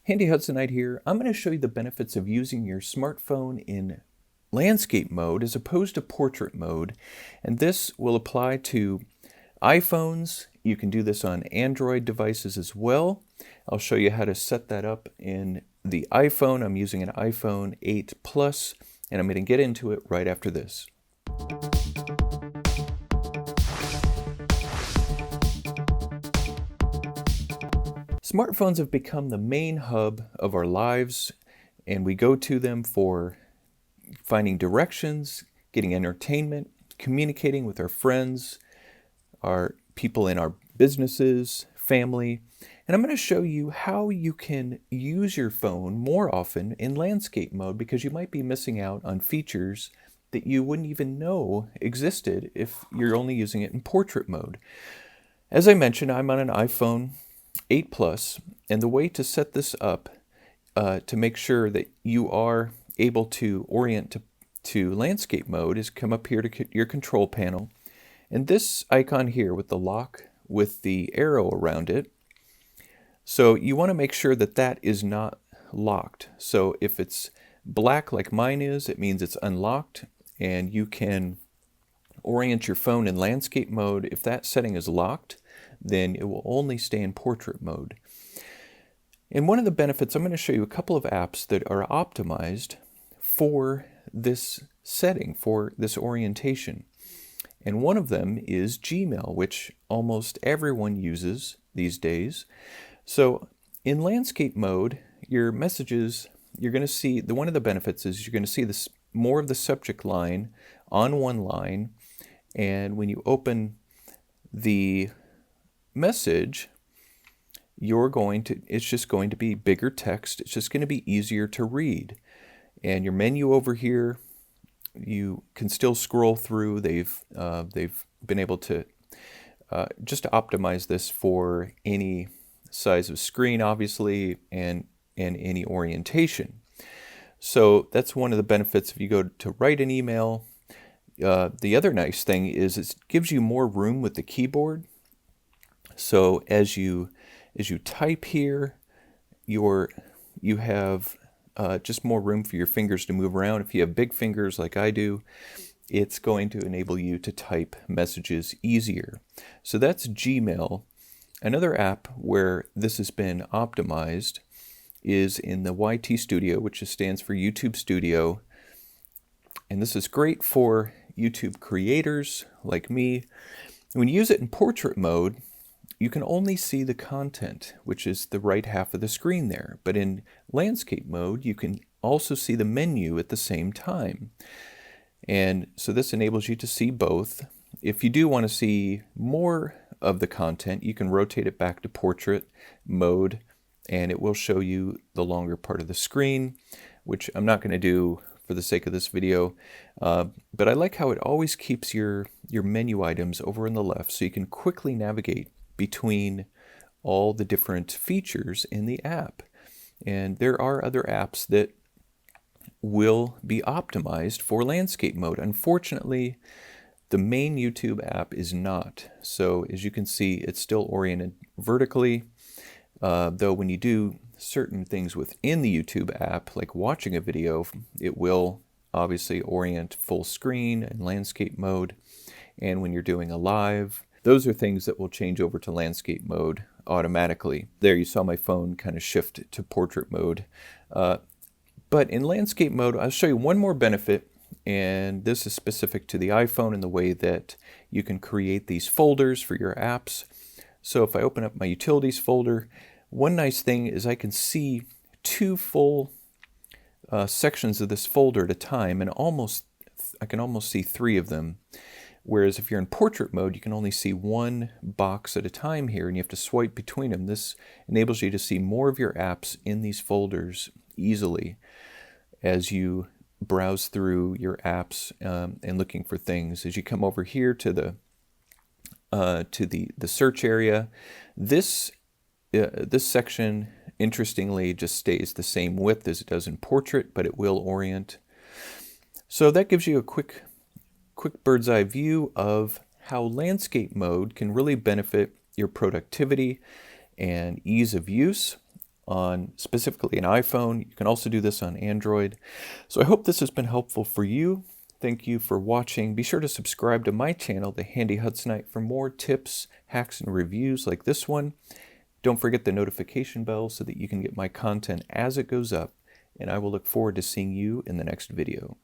Handy Hudsonite here. I'm going to show you the benefits of using your smartphone in landscape mode as opposed to portrait mode. And this will apply to iPhones. You can do this on Android devices as well. I'll show you how to set that up in the iPhone. I'm using an iPhone 8 Plus, and I'm going to get into it right after this. Smartphones have become the main hub of our lives, and we go to them for finding directions, getting entertainment, communicating with our friends, our people in our businesses, family. And I'm going to show you how you can use your phone more often in landscape mode, because you might be missing out on features that you wouldn't even know existed if you're only using it in portrait mode. As I mentioned, I'm on an iPhone 8 Plus, and the way to set this up to make sure that you are able to orient to landscape mode is come up here to your control panel, and this icon here with the lock with the arrow around it. So you want to make sure that that is not locked. So if it's black like mine is, it means it's unlocked, and you can orient your phone in landscape mode. If that setting is locked, then it will only stay in portrait mode. And one of the benefits, I'm going to show you a couple of apps that are optimized for this setting, for this orientation. And one of them is Gmail, which almost everyone uses these days. So in landscape mode, your messages, you're going to see, one of the benefits is you're going to see this more of the subject line on one line. And when you open the message, it's just going to be bigger text. It's just going to be easier to read. And your menu over here, you can still scroll through. They've been able to just optimize this for any size of screen, obviously, and any orientation. So that's one of the benefits if you go to write an email. The other nice thing is it gives you more room with the keyboard. So as you type here, you have just more room for your fingers to move around. If you have big fingers like I do, it's going to enable you to type messages easier. So that's Gmail. Another app where this has been optimized is in the YT Studio, which stands for YouTube Studio. And this is great for YouTube creators like me. When you use it in portrait mode, you can only see the content, which is the right half of the screen there. But in landscape mode, you can also see the menu at the same time. And so this enables you to see both. If you do want to see more of the content, you can rotate it back to portrait mode, and it will show you the longer part of the screen, which I'm not going to do for the sake of this video. But I like how it always keeps your menu items over on the left, so you can quickly navigate between all the different features in the app. And there are other apps that will be optimized for landscape mode. Unfortunately, the main YouTube app is not. So as you can see, it's still oriented vertically, though when you do certain things within the YouTube app, like watching a video, it will obviously orient full screen and landscape mode. And when you're doing a live, those are things that will change over to landscape mode automatically. There you saw my phone kind of shift to portrait mode. But in landscape mode, I'll show you one more benefit, and this is specific to the iPhone in the way that you can create these folders for your apps. So if I open up my utilities folder, one nice thing is I can see two full sections of this folder at a time, and I can almost see three of them. Whereas if you're in portrait mode, you can only see one box at a time here, and you have to swipe between them. This enables you to see more of your apps in these folders easily as you browse through your apps and looking for things. As you come over here to the search area, this section, interestingly, just stays the same width as it does in portrait, but it will orient. So that gives you a quick bird's eye view of how landscape mode can really benefit your productivity and ease of use. on specifically an iPhone. You can also do this on Android. So I hope this has been helpful for you. Thank you for watching. Be sure to subscribe to my channel, The Handy Hudsonite, for more tips, hacks, and reviews like this one. Don't forget the notification bell so that you can get my content as it goes up, and I will look forward to seeing you in the next video.